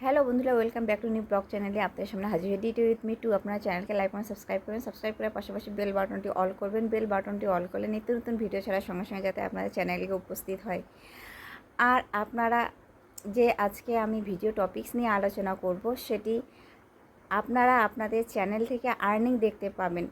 Hello বন্ধুরা, welcome back to new blog চ্যানেলে আপনাদের সামনে হাজির হয়ে ডিটি উইথ মি টু। আপনারা চ্যানেলকে লাইক করে সাবস্ক্রাইব করবেন, সাবস্ক্রাইব করার পাশাপাশি বেল বাটনটি অল করবেন। বেল বাটনটি অল করলে নিত্য নতুন ভিডিও ছাড়ার সঙ্গে সঙ্গে যাতে আপনাদের চ্যানেলে উপস্থিত হয়। আর আপনারা যে আজকে আমি ভিডিও টপিকস নিয়ে আলোচনা করব, সেটি আপনারা আপনাদের চ্যানেল থেকে আর্নিং দেখতে পাবেন।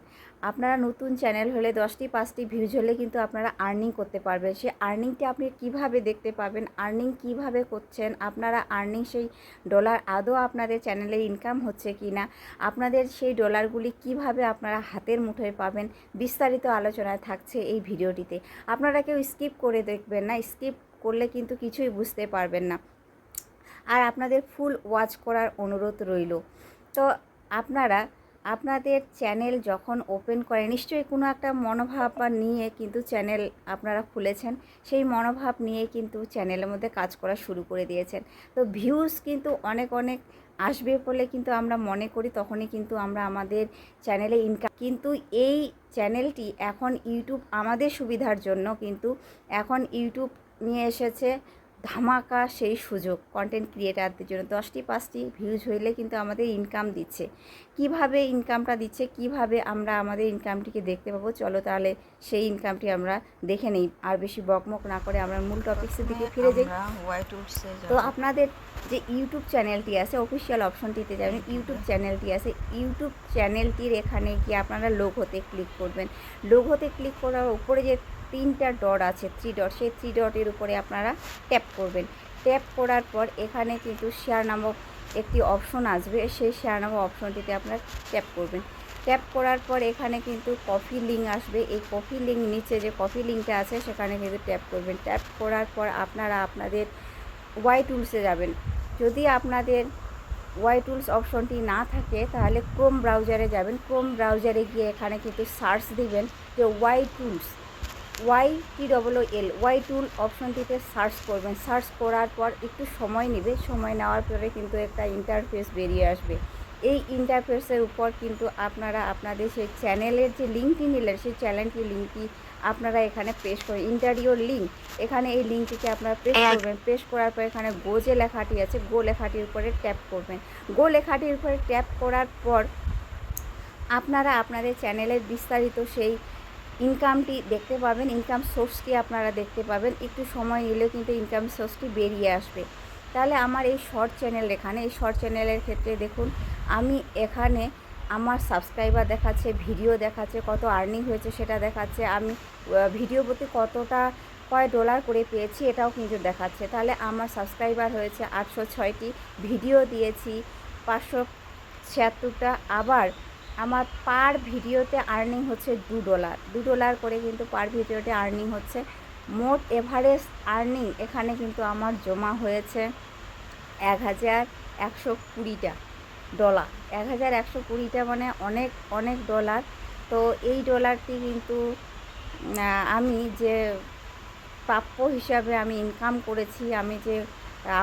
আপনারা নতুন চ্যানেল হলে 10টি 5টি ভিউজ হলে কিন্তু আপনারা আর্নিং করতে পারবেন। সেই আর্নিংটি আপনি কিভাবে দেখতে পাবেন, আর্নিং কিভাবে করছেন, আপনারা আর্নিং সেই ডলার আদৌ আপনাদের চ্যানেলে ইনকাম হচ্ছে কি না, আপনাদের সেই ডলারগুলি কিভাবে আপনারা হাতের মুঠোয় পাবেন, বিস্তারিত আলোচনায় থাকছে এই ভিডিওটিতে। আপনারা কেউ স্কিপ করে দেখবেন না, স্কিপ করলে কিন্তু কিছুই বুঝতে পারবেন না। আর আপনাদের ফুল ওয়াচ করার অনুরোধ রইল। তো আপনারা আপনাদের চ্যানেল যখন ওপেন করেন, নিশ্চয়ই কোনো একটা মনোভাব নিয়ে কিন্তু চ্যানেল আপনারা খুলেছেন। সেই মনোভাব নিয়ে কিন্তু চ্যানেলের মধ্যে কাজ করা শুরু করে দিয়েছেন। তো ভিউজ কিন্তু অনেক আসবে বলে কিন্তু আমরা মনে করি, তখনই কিন্তু আমরা আমাদের চ্যানেলে ইনকাম। কিন্তু এই চ্যানেলটি এখন ইউটিউব আমাদের সুবিধার জন্য কিন্তু এখন ইউটিউব নিয়ে এসেছে ধামাকা সেই সুযোগ কন্টেন্ট ক্রিয়েটারদের জন্য। 10টি 5টি ভিউজ হইলে কিন্তু আমাদের ইনকাম দিচ্ছে। কিভাবে ইনকামটা দিচ্ছে, কিভাবে আমরা আমাদের ইনকামটিকে দেখতে পাবো, চলো তাহলে সেই ইনকামটি আমরা দেখে নিই। আর বেশি বকমক না করে আমরা মূল টপিক্সের দিকে ফিরে যাই। তো আপনাদের যে ইউটিউব চ্যানেলটি আছে, অফিসিয়াল অপশনটিতে যাবেন, ইউটিউব চ্যানেলটি আছে, ইউটিউব চ্যানেলটির এখানে গিয়ে আপনারা লোগোতে ক্লিক করবেন। লোগোতে ক্লিক করার উপরে যে 3টা ডট আছে, 3 ডট, সেই 3 ডটের উপরে আপনারা ট্যাপ করবেন। ট্যাপ করার পর এখানে কিন্তু শেয়ার নামক একটি অপশন আসবে, সেই শেয়ার নামক অপশনটিতে আপনারা ট্যাপ করবেন। ট্যাপ করার পর এখানে কিন্তু কপি লিঙ্ক আসবে। এই কপি লিঙ্ক নিচে যে কপি লিঙ্কটা আছে সেখানে কিন্তু ট্যাপ করবেন। ট্যাপ করার পর আপনারা আপনাদের ওয়াই টুলসে যাবেন। যদি আপনাদের ওয়াই টুলস অপশনটি না থাকে তাহলে ক্রোম ব্রাউজারে যাবেন। ক্রোম ব্রাউজারে গিয়ে এখানে কিন্তু সার্চ দিবেন যে Y tools, YTLL Y tool অপশনটিতে সার্চ করবেন। সার্চ করার পর একটু সময় নেবে, সময় নেওয়ার পরে কিন্তু একটা ইন্টারফেস বেরিয়ে আসবে। এই ইন্টারফেসের উপর কিন্তু আপনারা আপনাদের সেই চ্যানেলের যে লিঙ্কটি নিলেন, সেই চ্যানেলটির লিঙ্কটি আপনারা এখানে পেস্ট করবেন। ইন্টারিওর লিঙ্ক, এখানে এই লিঙ্কটিকে আপনারা পেস্ট করবেন। পেস্ট করার পর এখানে গো যে লেখাটি আছে, গো লেখাটির উপরে ট্যাপ করবেন। গো লেখাটির উপরে ট্যাপ করার পর আপনারা আপনাদের চ্যানেলের বিস্তারিত সেই ইনকামটি দেখতে পাবেন, ইনকাম সোর্সটি আপনারা দেখতে পাবেন। একটু সময় নিলে কিন্তু ইনকাম সোর্সটি বেরিয়ে আসবে। তাহলে আমার এই শর্ট চ্যানেল, এখানে এই শর্ট চ্যানেলের ক্ষেত্রে দেখুন, আমি এখানে আমার সাবস্ক্রাইবার দেখাচ্ছে, ভিডিও দেখাচ্ছে, কত আর্নিং হয়েছে সেটা দেখাচ্ছে, আমি ভিডিও প্রতি কতটা কয় ডলার করে পেয়েছি এটাও কিন্তু দেখাচ্ছে। তাহলে আমার সাবস্ক্রাইবার হয়েছে 806টি, ভিডিও দিয়েছি 576টা। আবার আমার পার ভিডিওতে আর্নিং হচ্ছে $2 করে কিন্তু পার ভিডিওতে আর্নিং হচ্ছে। মোট এভারেজ আর্নিং এখানে কিন্তু আমার জমা হয়েছে 1120টা ডলার। 1120টা মানে অনেক ডলার। তো এই ডলারটি কিন্তু আমি যে প্রাপ্য হিসাবে আমি ইনকাম করেছি, আমি যে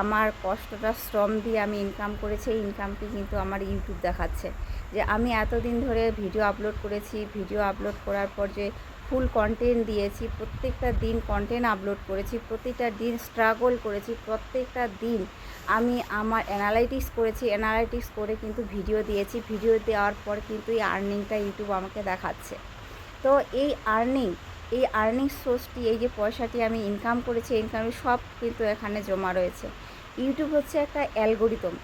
আমার কষ্টটা শ্রম দিয়ে আমি ইনকাম করেছি, এই ইনকামটি কিন্তু আমার ইউটিউব দেখাচ্ছে। যে আমি এতদিন ধরে ভিডিও আপলোড করেছি, ভিডিও আপলোড করার পর যে ফুল কন্টেন্ট দিয়েছি, প্রত্যেকটা দিন কন্টেন্ট আপলোড করেছি, প্রতিটা দিন স্ট্রাগল করেছি, প্রত্যেকটা দিন আমি আমার অ্যানালাইটিক্স করেছি, অ্যানালাইটিক্স করে কিন্তু ভিডিও দিয়েছি। ভিডিও দেওয়ার পর কিন্তু এই আর্নিংটা ইউটিউব আমাকে দেখাচ্ছে। তো এই আর্নিং সোর্সটি, এই যে পয়সাটি আমি ইনকাম করেছি, ইনকামের সব কিন্তু এখানে জমা রয়েছে। ইউটিউব হচ্ছে একটা অ্যালগোরিদম,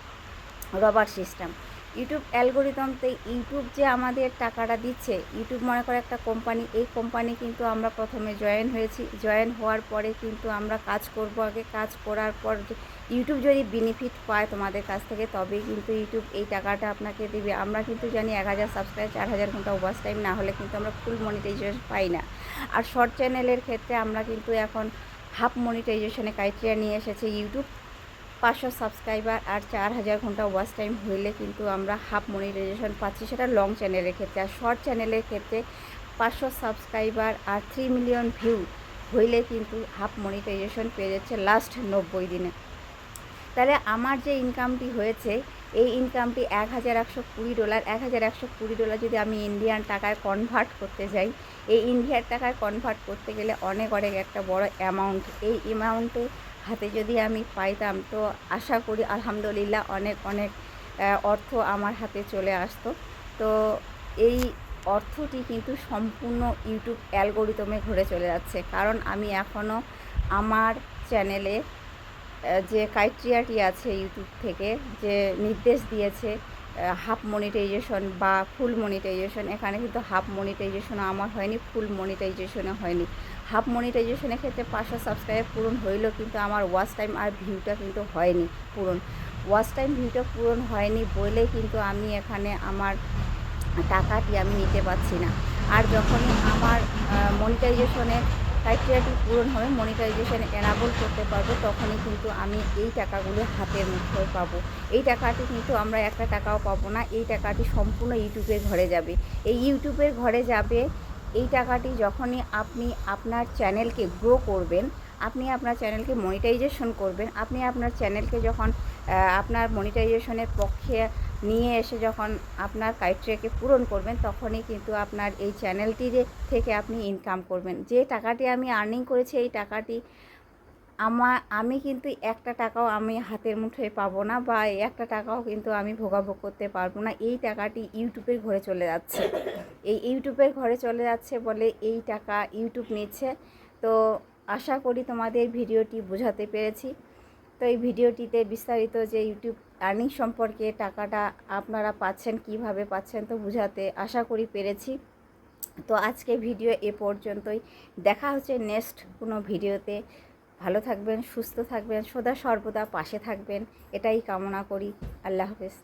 রবার সিস্টেম। ইউটিউব অ্যালগোরিদমতে ইউটিউব যে আমাদের টাকাটা দিচ্ছে, ইউটিউব মনে করে একটা কোম্পানি, এই কোম্পানি কিন্তু আমরা প্রথমে জয়েন হয়েছি, জয়েন হওয়ার পরে কিন্তু আমরা কাজ করব। আগে কাজ করার পর ইউটিউব যদি বেনিফিট পায় তোমাদের কাছ থেকে, তবেই কিন্তু ইউটিউব এই টাকাটা আপনাকে দেবে। আমরা কিন্তু জানি 1000 সাবস্ক্রাইব 4000 ঘন্টা ওভার টাইম না হলে কিন্তু আমরা ফুল মনিটাইজেশন পাই না। আর শর্ট চ্যানেলের ক্ষেত্রে আমরা কিন্তু এখন হাফ মনিটাইজেশনে ক্রাইটেরিয়া নিয়ে এসেছে ইউটিউব। 500 সাবস্ক্রাইবার আর 4000 ঘন্টা ওয়াচ টাইম হইলে কিন্তু আমরা হাফ মনিটাইজেশন পাচ্ছি, সেটা লং চ্যানেলের ক্ষেত্রে। আর শর্ট চ্যানেলের ক্ষেত্রে 500 সাবস্ক্রাইবার আর 3 মিলিয়ন ভিউ হইলে কিন্তু হাফ মনিটাইজেশন পেয়ে যাচ্ছে লাস্ট 90 দিনে। তাহলে আমার যে ইনকামটি হয়েছে, এই ইনকামটি $1120। $1120 যদি আমি ইন্ডিয়ান টাকায় কনভার্ট করতে যাই, এই ইন্ডিয়ার টাকায় কনভার্ট করতে গেলে অনেক একটা বড় অ্যামাউন্ট। এই অ্যামাউন্টে হাতে যদি আমি পাইতাম তো আশা করি আলহামদুলিল্লাহ অনেক অনেক অর্থ আমার হাতে চলে আসতো। তো এই অর্থটি কিন্তু সম্পূর্ণ ইউটিউব অ্যালগরিদমে ঘুরে চলে যাচ্ছে, কারণ আমি এখনও আমার চ্যানেলে যে ক্রাইটেরিয়াটি আছে ইউটিউব থেকে যে নির্দেশ দিয়েছে হাফ মনিটাইজেশন বা ফুল মনিটাইজেশন, এখানে কিন্তু হাফ মনিটাইজেশনও আমার হয়নি, ফুল মনিটাইজেশনও হয়নি। হাফ মনিটাইজেশনের ক্ষেত্রে 500 সাবস্ক্রাইব পূরণ হইলেও কিন্তু আমার ওয়াচ টাইম আর ভিউটা কিন্তু হয়নি পূরণ। ওয়াচ টাইম ভিউটা পূরণ হয়নি বলেই কিন্তু আমি এখানে আমার টাকাটি আমি নিতে পারছি না। আর যখনই আমার মনিটাইজেশনের ক্রাইটেরিয়াটি পূরণ হবে, মনিটাইজেশন এনাবল করতে পারবো, তখনই কিন্তু আমি এই টাকাগুলো হাতের মুঠোয় পাবো। এই টাকাটি কিন্তু আমরা একটা টাকাও পাবো না, এই টাকাটি সম্পূর্ণ ইউটিউবের ঘরে যাবে। এই ইউটিউবের ঘরে যাবে এই টাকাটি যখনই আপনি আপনার চ্যানেলকে গ্রো করবেন, আপনি আপনার চ্যানেলকে মনিটাইজেশন করবেন, আপনি আপনার চ্যানেলকে যখন আপনার মনিটাইজেশনের পক্ষে নিয়ে এসে যখন আপনার ক্রাইটেরিয়াকে পূরণ করবেন, তখনই কিন্তু আপনার এই চ্যানেলটির থেকে আপনি ইনকাম করবেন। যে টাকাটি আমি আর্নিং করেছি এই টাকাটি আমি কিন্তু একটা টাকাও আমি হাতের মুঠোয় পাবো না, বা একটা টাকাও কিন্তু আমি ভোগাভোগ করতে পারবো না। এই টাকাটি ইউটিউবের ঘরে চলে যাচ্ছে, এই ইউটিউবের ঘরে চলে যাচ্ছে বলে এই টাকা ইউটিউব নিচ্ছে। তো আশা করি তোমাদের ভিডিওটি বোঝাতে পেরেছি। তো এই ভিডিওটিতে বিস্তারিত যে ইউটিউব আর্নিং সম্পর্কে টাকাটা আপনারা পাচ্ছেন, কিভাবে পাচ্ছেন, তো বোঝাতে আশা করি পেরেছি। তো আজকে ভিডিও এ পর্যন্তই, দেখা হচ্ছে নেক্সট কোনো ভিডিওতে। ভালো থাকবেন, সুস্থ থাকবেন, সদা সর্বদা পাশে থাকবেন, এটাই কামনা করি। আল্লাহ হাফেজ।